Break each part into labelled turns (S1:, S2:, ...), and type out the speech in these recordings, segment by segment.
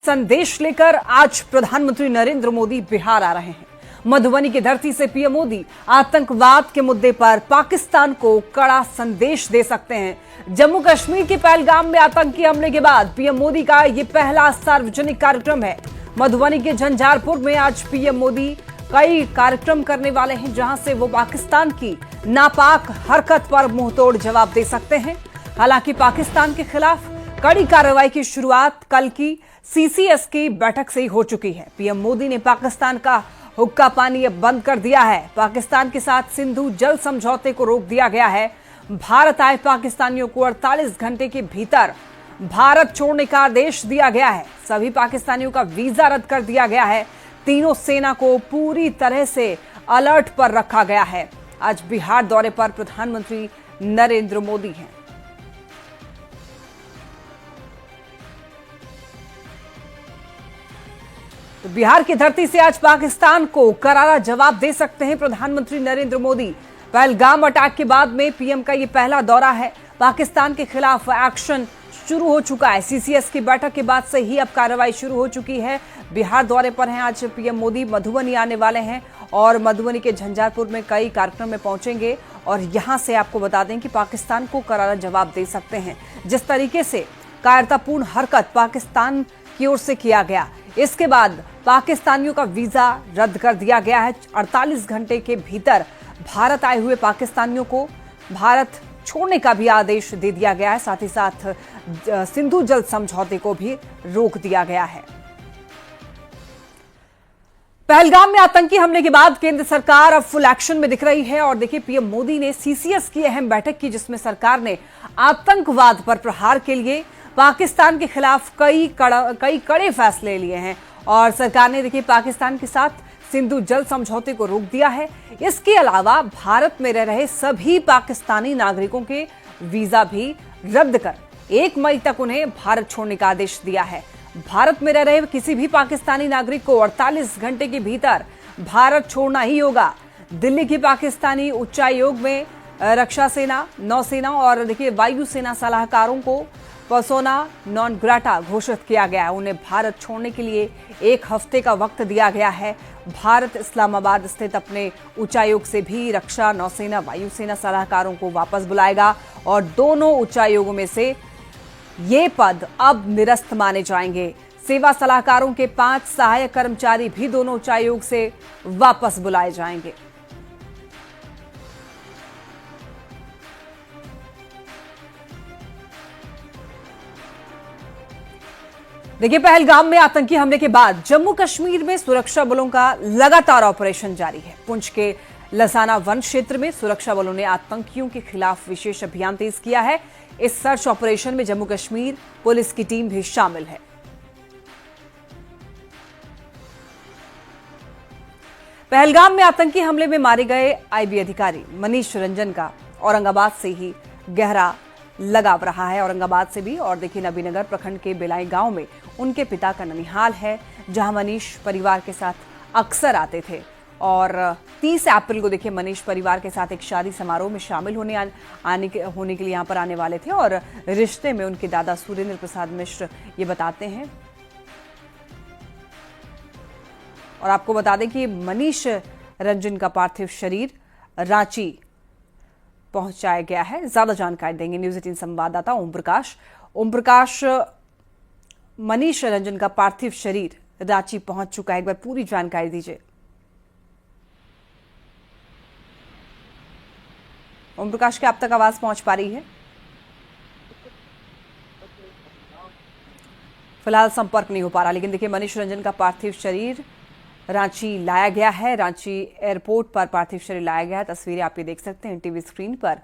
S1: संदेश लेकर आज प्रधानमंत्री नरेंद्र मोदी बिहार आ रहे हैं। मधुबनी की धरती से पीएम मोदी आतंकवाद के मुद्दे पर पाकिस्तान को कड़ा संदेश दे सकते हैं। जम्मू कश्मीर के पहलगाम में आतंकी हमले के बाद पीएम मोदी का यह पहला सार्वजनिक कार्यक्रम है। मधुबनी के झंझारपुर में आज पीएम मोदी कई कार्यक्रम करने वाले हैं, जहां से वो पाकिस्तान की नापाक हरकत पर मुंहतोड़ जवाब दे सकते हैं। हालांकि पाकिस्तान के खिलाफ कड़ी कार्रवाई की शुरुआत कल की सीसीएस की बैठक से ही हो चुकी है। पीएम मोदी ने पाकिस्तान का हुक्का पानी अब बंद कर दिया है। पाकिस्तान के साथ सिंधु जल समझौते को रोक दिया गया है। भारत आए पाकिस्तानियों को 48 घंटे के भीतर भारत छोड़ने का आदेश दिया गया है। सभी पाकिस्तानियों का वीजा रद्द कर दिया गया है। तीनों सेना को पूरी तरह से अलर्ट पर रखा गया है। आज बिहार दौरे पर प्रधानमंत्री नरेंद्र मोदी हैं। तो बिहार की धरती से आज पाकिस्तान को करारा जवाब दे सकते हैं प्रधानमंत्री नरेंद्र मोदी। पहलगाम अटैक के बाद में पीएम का ये पहला दौरा है। पाकिस्तान के खिलाफ एक्शन शुरू हो चुका है। सीसीएस की बैठक के बाद से ही अब कार्रवाई शुरू हो चुकी है। बिहार दौरे पर हैं आज पीएम मोदी। मधुबनी आने वाले हैं और मधुबनी के झंझारपुर में कई कार्यक्रम में पहुंचेंगे और यहां से आपको बता दें कि पाकिस्तान को करारा जवाब दे सकते हैं। जिस तरीके से कायरतापूर्ण हरकत पाकिस्तान की ओर से किया गया, इसके बाद पाकिस्तानियों का वीजा रद्द कर दिया गया है। 48 घंटे के भीतर भारत आए हुए पाकिस्तानियों को भारत छोड़ने का भी आदेश दे दिया गया है। साथ ही साथ सिंधु जल समझौते को भी रोक दिया गया है। पहलगाम में आतंकी हमले के बाद केंद्र सरकार अब फुल एक्शन में दिख रही है और देखिए पीएम मोदी ने सीसीएस की अहम बैठक की, जिसमें सरकार ने आतंकवाद पर प्रहार के लिए पाकिस्तान के खिलाफ कई कड़े फैसले लिए हैं और सरकार ने देखिए पाकिस्तान के साथ सिंधु जल समझौते को रोक दिया है। इसके अलावा भारत में रह रहे सभी पाकिस्तानी नागरिकों के वीजा भी रद्द कर 1 मई तक उन्हें भारत छोड़ने का आदेश दिया है। भारत में रह रहे किसी भी पाकिस्तानी नागरिक को 48 घंटे के भीतर भारत छोड़ना ही होगा। दिल्ली के पाकिस्तानी उच्चायोग में रक्षा सेना, नौसेना और देखिए वायुसेना सलाहकारों को पर्सोना नॉन ग्राटा घोषित किया गया है। उन्हें भारत छोड़ने के लिए 1 हफ्ते का वक्त दिया गया है। भारत इस्लामाबाद स्थित अपने उच्चायोग से भी रक्षा, नौसेना, वायुसेना सलाहकारों को वापस बुलाएगा और दोनों उच्चायोगों में से ये पद अब निरस्त माने जाएंगे। सेवा सलाहकारों के 5 सहायक कर्मचारी भी दोनों उच्चायोग से वापस बुलाए जाएंगे। देखिए पहलगाम में आतंकी हमले के बाद जम्मू कश्मीर में सुरक्षा बलों का लगातार ऑपरेशन जारी है। पुंछ के लसाना वन क्षेत्र में सुरक्षा बलों ने आतंकियों के खिलाफ विशेष अभियान तेज किया है। इस सर्च ऑपरेशन में जम्मू कश्मीर पुलिस की टीम भी शामिल है। पहलगाम में आतंकी हमले में मारे गए आईबी अधिकारी मनीष रंजन का औरंगाबाद से ही गहरा लगाव रहा है। औरंगाबाद से भी और देखिए नबीनगर प्रखंड के बेलाई गांव में उनके पिता का ननिहाल है, जहां मनीष परिवार के साथ अक्सर आते थे और 30 अप्रैल को देखिए मनीष परिवार के साथ एक शादी समारोह में शामिल होने के लिए यहां पर आने वाले थे और रिश्ते में उनके दादा सुरेंद्र प्रसाद मिश्र ये बताते हैं। और आपको बता दें कि मनीष रंजन का पार्थिव शरीर रांची पहुंचाया गया है। ज्यादा जानकारी देंगे न्यूज 18 संवाददाता ओम प्रकाश। मनीष रंजन का पार्थिव शरीर रांची पहुंच चुका है, एक बार पूरी जानकारी दीजिए। ओम प्रकाश, क्या अब तक आवाज पहुंच पा रही है? फिलहाल संपर्क नहीं हो पा रहा, लेकिन देखिए मनीष रंजन का पार्थिव शरीर रांची लाया गया है। रांची एयरपोर्ट पर पार्थिव शरीर लाया गया है। तस्वीरें आप ये देख सकते हैं टीवी स्क्रीन पर।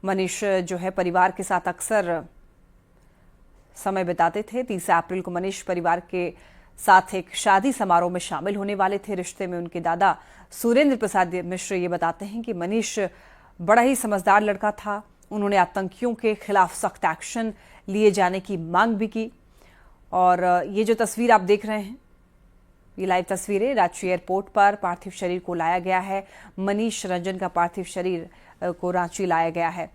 S1: मनीष जो है परिवार के साथ अक्सर समय बिताते थे। 30 अप्रैल को मनीष परिवार के साथ एक शादी समारोह में शामिल होने वाले थे। रिश्ते में उनके दादा सुरेंद्र प्रसाद मिश्र ये बताते हैं कि मनीष बड़ा ही समझदार लड़का था। उन्होंने आतंकियों के खिलाफ सख्त एक्शन लिए जाने की मांग भी की। और ये जो तस्वीर आप देख रहे हैं, ये लाइव तस्वीरें रांची एयरपोर्ट पर पार्थिव शरीर को लाया गया है। मनीष रंजन का पार्थिव शरीर को रांची लाया गया है।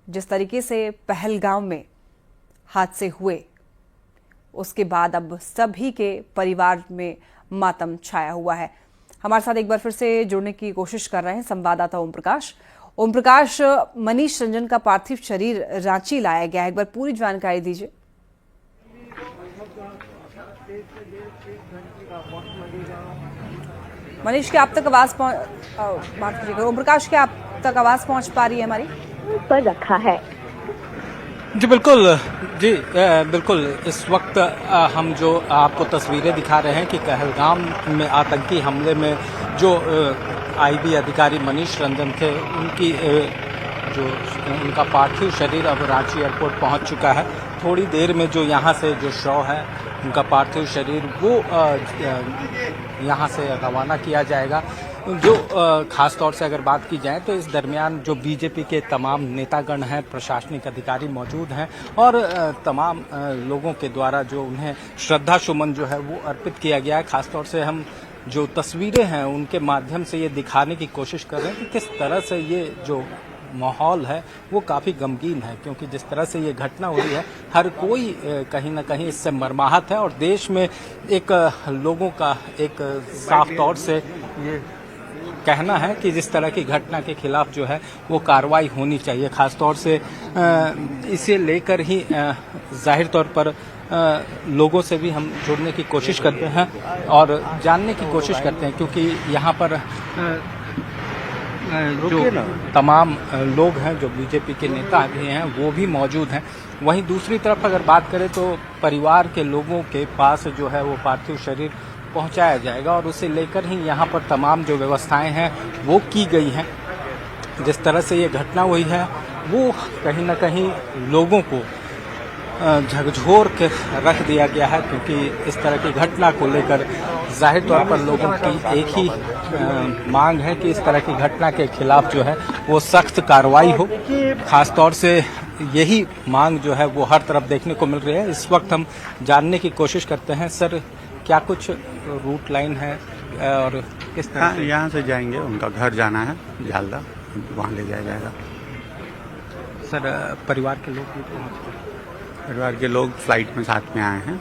S1: जिस तरीके से पहलगाम में हादसे हुए उसके बाद अब सभी के परिवार में मातम छाया हुआ है। हमारे साथ एक बार फिर से जुड़ने की कोशिश कर रहे हैं संवाददाता ओम प्रकाश। ओम प्रकाश, मनीष रंजन का पार्थिव शरीर रांची लाया गया है, एक बार पूरी जानकारी दीजिए। मनीष, क्या आप तक आवाज माफ कीजिएगा, ओम प्रकाश, क्या आप तक आवाज पहुंच पा रही है हमारी?
S2: पर रखा है
S3: जी बिल्कुल, जी बिल्कुल। इस वक्त हम जो आपको तस्वीरें दिखा रहे हैं कि कहलगाम में आतंकी हमले में जो आईबी अधिकारी मनीष रंजन थे, उनकी जो उनका पार्थिव शरीर अब रांची एयरपोर्ट पहुंच चुका है। थोड़ी देर में जो यहाँ से जो शव है, उनका पार्थिव शरीर वो यहाँ से रवाना किया जाएगा। जो खास तौर से अगर बात की जाए तो इस दरमियान जो बीजेपी के तमाम नेतागण हैं, प्रशासनिक अधिकारी मौजूद हैं और तमाम लोगों के द्वारा जो उन्हें श्रद्धा सुमन जो है वो अर्पित किया गया है। खास तौर से हम जो तस्वीरें हैं उनके माध्यम से ये दिखाने की कोशिश कर रहे हैं कि किस तरह से ये जो माहौल है वो काफ़ी गमगीन है, क्योंकि जिस तरह से ये घटना हुई है हर कोई कहीं ना कहीं इससे मर्माहत है और देश में एक लोगों का एक साफ तौर से ये कहना है कि जिस तरह की घटना के खिलाफ जो है वो कार्रवाई होनी चाहिए। खास तौर से इसे लेकर ही जाहिर तौर पर लोगों से भी हम जुड़ने की कोशिश करते हैं और जानने की कोशिश करते हैं, क्योंकि यहाँ पर जो तमाम लोग हैं, जो बीजेपी के नेता भी हैं, वो भी मौजूद हैं। वहीं दूसरी तरफ अगर बात करें तो परिवार के लोगों के पास जो है वो पार्थिव शरीर पहुंचाया जाएगा और उसे लेकर ही यहाँ पर तमाम जो व्यवस्थाएं हैं वो की गई हैं। जिस तरह से ये घटना हुई है वो कहीं ना कहीं लोगों को झकझोर के रख दिया गया है, क्योंकि इस तरह की घटना को लेकर जाहिर तौर पर लोगों की एक ही मांग है कि इस तरह की घटना के खिलाफ जो है वो सख्त कार्रवाई हो। खास तौर से यही मांग जो है वो हर तरफ देखने को मिल रही है। इस वक्त हम जानने की कोशिश करते हैं, सर क्या कुछ रूट लाइन है और किस तरह से?
S4: यहाँ से जाएंगे, उनका घर जाना है झालदा, वहाँ ले जाया जाएगा।
S3: सर परिवार के लोग भी पहुँच गए?
S4: परिवार के लोग फ्लाइट में साथ में आए हैं,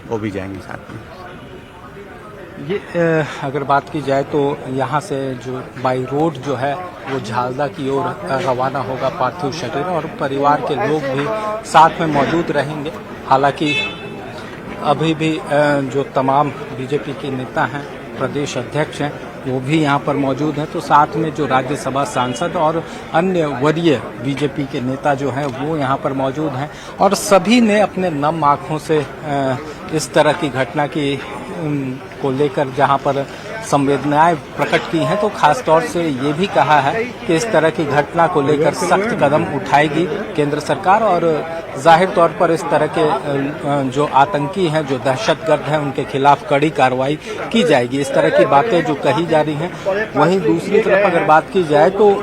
S4: वो भी जाएंगे साथ में।
S3: ये अगर बात की जाए तो यहाँ से जो बाई रोड जो है वो झालदा की ओर रवाना होगा पार्थिव शरीर और परिवार के लोग भी साथ में मौजूद रहेंगे। हालांकि अभी भी जो तमाम बीजेपी के नेता हैं, प्रदेश अध्यक्ष हैं, वो भी यहाँ पर मौजूद हैं, तो साथ में जो राज्यसभा सांसद और अन्य वरीय बीजेपी के नेता जो हैं वो यहाँ पर मौजूद हैं और सभी ने अपने नम आँखों से इस तरह की घटना की को लेकर जहाँ पर संवेदनाएं प्रकट की हैं, तो खास तौर से ये भी कहा है कि इस तरह की घटना को लेकर सख्त कदम उठाएगी केंद्र सरकार और जाहिर तौर पर इस तरह के जो आतंकी हैं, जो दहशतगर्द हैं, उनके खिलाफ कड़ी कार्रवाई की जाएगी। इस तरह की बातें जो कही जा रही हैं। वहीं दूसरी तरफ अगर बात की जाए तो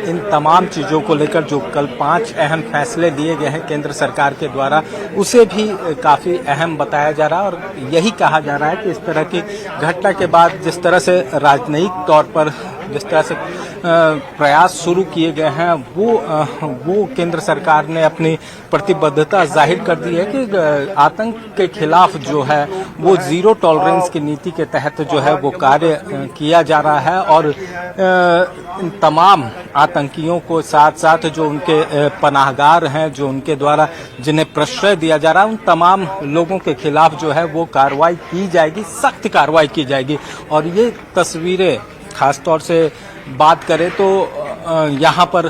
S3: इन तमाम चीज़ों को लेकर जो कल 5 अहम फैसले लिए गए हैं केंद्र सरकार के द्वारा, उसे भी काफ़ी अहम बताया जा रहा है और यही कहा जा रहा है कि इस तरह की घटना के बाद जिस तरह से राजनयिक तौर पर जिस तरह से प्रयास शुरू किए गए हैं वो केंद्र सरकार ने अपनी प्रतिबद्धता जाहिर कर दी है कि आतंक के खिलाफ जो है वो जीरो टॉलरेंस की नीति के तहत जो है वो कार्य किया जा रहा है और इन तमाम आतंकियों को साथ साथ जो उनके पनाहगार हैं, जो उनके द्वारा जिन्हें प्रश्रय दिया जा रहा है, उन तमाम लोगों के खिलाफ जो है वो कार्रवाई की जाएगी, सख्त कार्रवाई की जाएगी। और ये तस्वीरें खास तौर से बात करें तो यहाँ पर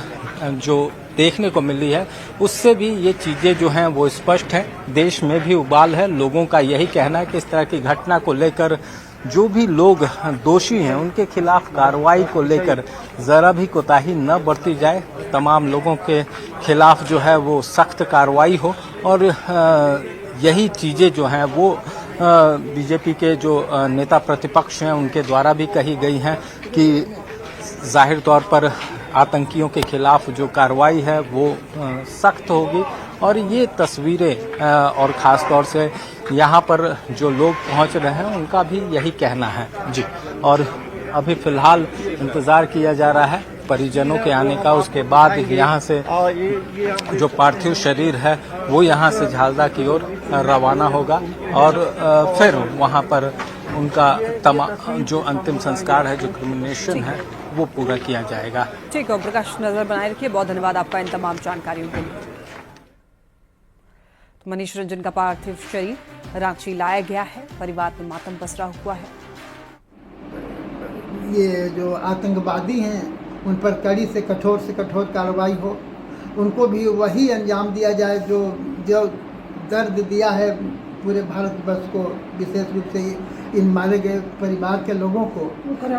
S3: जो देखने को मिल रही है उससे भी ये चीज़ें जो हैं वो स्पष्ट हैं। देश में भी उबाल है, लोगों का यही कहना है कि इस तरह की घटना को लेकर जो भी लोग दोषी हैं उनके खिलाफ कार्रवाई को लेकर ज़रा भी कोताही न बरती जाए, तमाम लोगों के खिलाफ जो है वो सख्त कार्रवाई हो और यही चीज़ें जो हैं वो बीजेपी के जो नेता प्रतिपक्ष हैं उनके द्वारा भी कही गई हैं कि जाहिर तौर पर आतंकियों के खिलाफ जो कार्रवाई है वो सख्त होगी। और ये तस्वीरें और ख़ास तौर से यहाँ पर जो लोग पहुँच रहे हैं उनका भी यही कहना है जी। और अभी फ़िलहाल इंतज़ार किया जा रहा है परिजनों के आने का, उसके बाद यहाँ से जो पार्थिव शरीर है वो यहाँ से झालदा की ओर रवाना होगा और फिर वहां पर उनका जो अंतिम संस्कार है, जो क्रिमिनेशन है, वो पूरा किया जाएगा।
S1: ठीक है प्रकाश, नजर बनाए रखिए। बहुत धन्यवाद आपका इन तमाम जानकारियों के लिए। तो मनीष रंजन का पार्थिव शरीर रांची लाया गया है, परिवार में मातम पसरा हुआ है।
S2: ये जो आतंकवादी हैं उन पर कड़ी से कठोर कार्रवाई हो, उनको भी वही अंजाम दिया जाए जो दर्द दिया है पूरे भारतवर्ष को, विशेष रूप से इन मारे गए परिवार के लोगों को।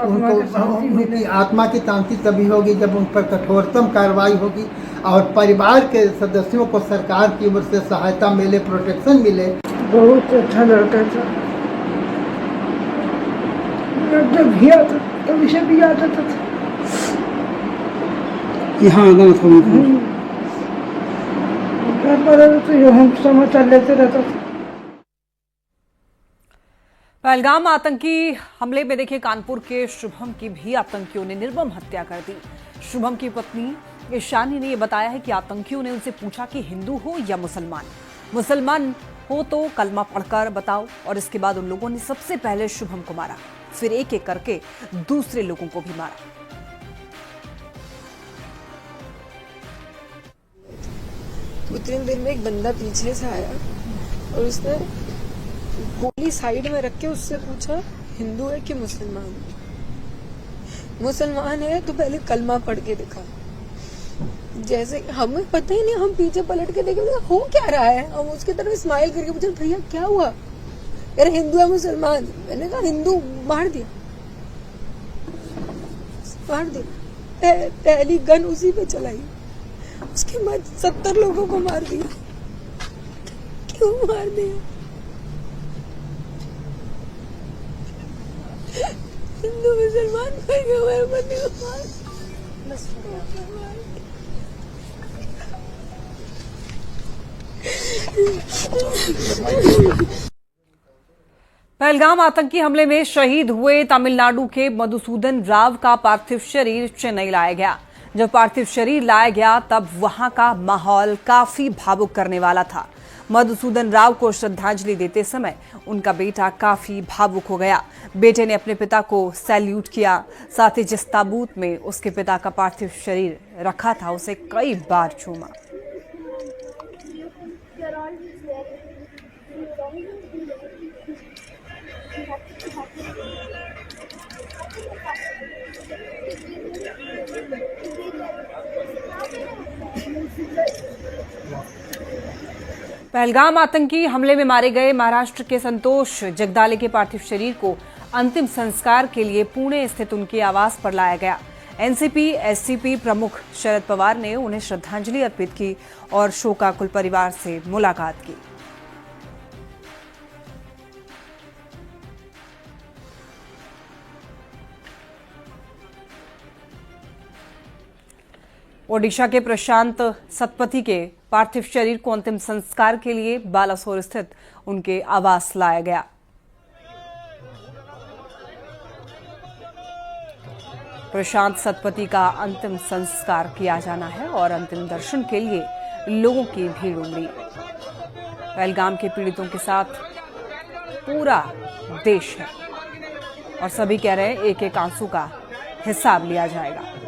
S2: उनकी आत्मा की शांति तभी होगी जब उन पर कठोरतम कार्रवाई होगी और परिवार के सदस्यों को सरकार की ओर से सहायता मिले, प्रोटेक्शन मिले।
S5: बहुत अच्छा लड़का था, जब भी आता तब इसे भी याद आता था।
S2: यहाँ आना था
S5: तो हम समाचार लेते रहता था।
S1: पहलगाम आतंकी हमले में देखिए कानपुर के शुभम की भी आतंकियों ने निर्मम हत्या कर दी। शुभम की पत्नी ईशानी ने यह बताया है कि आतंकियों ने उनसे पूछा कि हिंदू हो या मुसलमान हो तो कलमा पढ़कर बताओ, और इसके बाद उन लोगों ने सबसे पहले शुभम को मारा, फिर एक एक करके दूसरे लोगों को भी मारा।
S6: दो तीन दिन में एक बंदा पीछे से आया और उसने गोली साइड में रख के उससे पूछा हिंदू है कि मुसलमान। मुसलमान है तो पहले कलमा पढ़ के दिखा। जैसे हमें पता ही नहीं, हम पीछे पलट के देखे हो क्या रहा है, हम उसकी तरफ स्माइल करके पूछे भैया क्या हुआ, यार हिंदू है मुसलमान। मैंने कहा हिंदू, मार दिया। पहली गन उसी पे चलाई, उसके बाद 70 लोगों को मार दिया। क्यों मार दिया? हिंदू मुसलमान करके हमारे पति को मार।
S1: पहलगाम आतंकी हमले में शहीद हुए तमिलनाडु के मधुसूदन राव का पार्थिव शरीर चेन्नई लाया गया। जब पार्थिव शरीर लाया गया तब वहां का माहौल काफी भावुक करने वाला था। मधुसूदन राव को श्रद्धांजलि देते समय उनका बेटा काफी भावुक हो गया। बेटे ने अपने पिता को सैल्यूट किया, साथ ही जिस ताबूत में उसके पिता का पार्थिव शरीर रखा था उसे कई बार चूमा। पहलगाम आतंकी हमले में मारे गए महाराष्ट्र के संतोष जगदाले के पार्थिव शरीर को अंतिम संस्कार के लिए पुणे स्थित उनके आवास पर लाया गया। एनसीपी एससीपी प्रमुख शरद पवार ने उन्हें श्रद्धांजलि अर्पित की और शोकाकुल परिवार से मुलाकात की। ओडिशा के प्रशांत सतपथी के पार्थिव शरीर को अंतिम संस्कार के लिए बालासोर स्थित उनके आवास लाया गया। प्रशांत सतपथी का अंतिम संस्कार किया जाना है और अंतिम दर्शन के लिए लोगों की भीड़ उमड़ी। पहलगाम के पीड़ितों के साथ पूरा देश है और सभी कह रहे हैं एक एक आंसू का हिसाब लिया जाएगा।